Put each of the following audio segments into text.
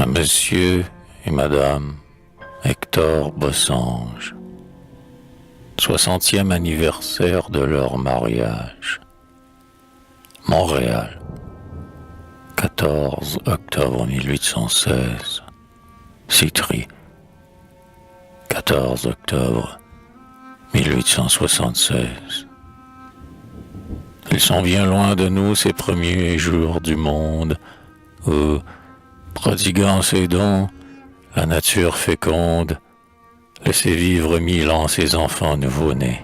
Monsieur et Madame Hector Bossange, 60e anniversaire de leur mariage. Montréal, 14 octobre 1816. Citry, 14 octobre 1876. Ils sont bien loin de nous ces premiers jours du monde où, prodiguant ses dons, la nature féconde laissait vivre 1000 ans ses enfants nouveau-nés,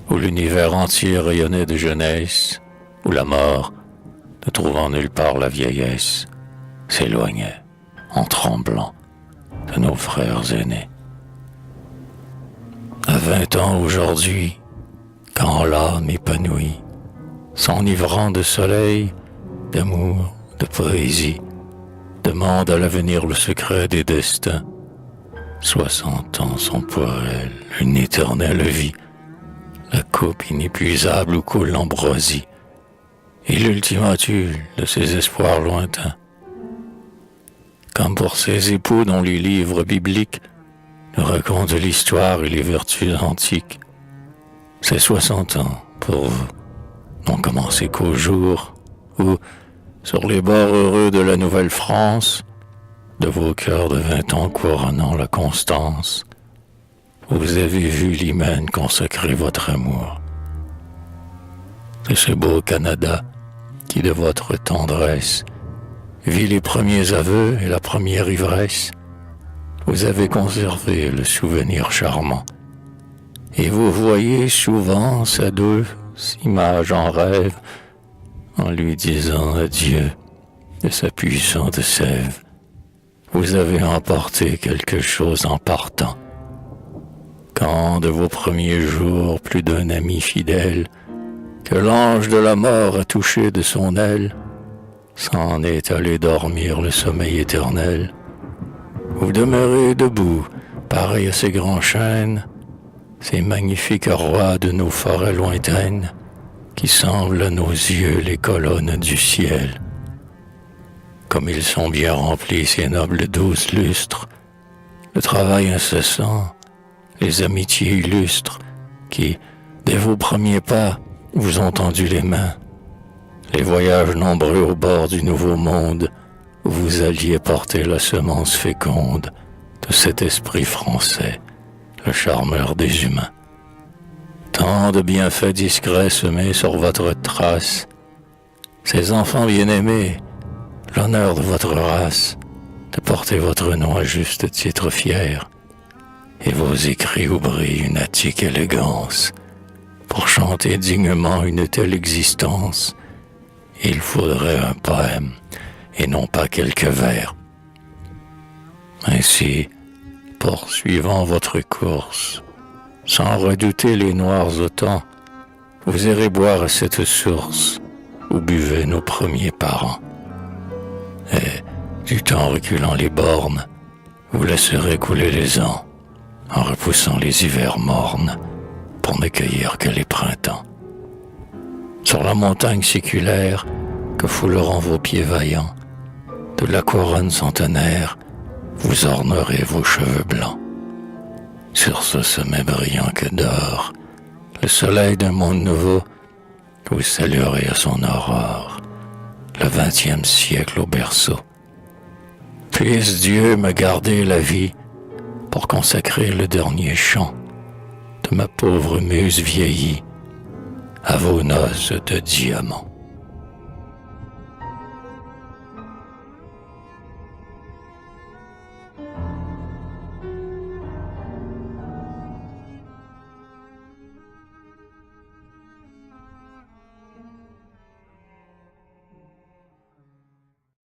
où l'univers entier rayonnait de jeunesse, où la mort, ne trouvant nulle part la vieillesse, s'éloignait en tremblant de nos frères aînés. À 20 ans aujourd'hui, quand l'âme épanouie, s'enivrant de soleil, d'amour, de poésie, demande à l'avenir le secret des destins. 60 ans sont pour elle une éternelle vie, la coupe inépuisable où coule l'ambroisie, et l'ultimatul de ses espoirs lointains. Comme pour ces époux dont les livres bibliques nous racontent l'histoire et les vertus antiques, ces 60 ans, pour vous, n'ont commencé qu'au jour où, sur les bords heureux de la Nouvelle-France, de vos cœurs de 20 ans couronnant la constance, vous avez vu l'hymen consacrer votre amour. C'est ce beau Canada qui, de votre tendresse, vit les premiers aveux et la première ivresse. Vous avez conservé le souvenir charmant, et vous voyez souvent sa douce image en rêve, en lui disant adieu de sa puissante sève. Vous avez emporté quelque chose en partant. Quand de vos premiers jours, plus d'un ami fidèle, que l'ange de la mort a touché de son aile, s'en est allé dormir le sommeil éternel, vous demeurez debout, pareil à ces grands chênes, ces magnifiques rois de nos forêts lointaines, qui semblent à nos yeux les colonnes du ciel. Comme ils sont bien remplis ces nobles 12 lustres, le travail incessant, les amitiés illustres, qui, dès vos premiers pas, vous ont tendu les mains, les voyages nombreux au bord du nouveau monde, où vous alliez porter la semence féconde de cet esprit français, le charmeur des humains. Tant de bienfaits discrets semés sur votre trace, ces enfants bien-aimés, l'honneur de votre race, de porter votre nom à juste titre fier, et vos écrits où brille une attique élégance. Pour chanter dignement une telle existence, il faudrait un poème, et non pas quelques vers. Ainsi, poursuivant votre course, sans redouter les noirs automnes, vous irez boire à cette source où buvaient nos premiers parents. Et, du temps reculant les bornes, vous laisserez couler les ans, en repoussant les hivers mornes, pour ne cueillir que les printemps. Sur la montagne séculaire que fouleront vos pieds vaillants, de la couronne centenaire, vous ornerez vos cheveux blancs. Sur ce sommet brillant que dort le soleil d'un monde nouveau, vous saluerez à son aurore le 20e siècle au berceau. Puisse Dieu me garder la vie pour consacrer le dernier chant de ma pauvre muse vieillie à vos noces de diamants.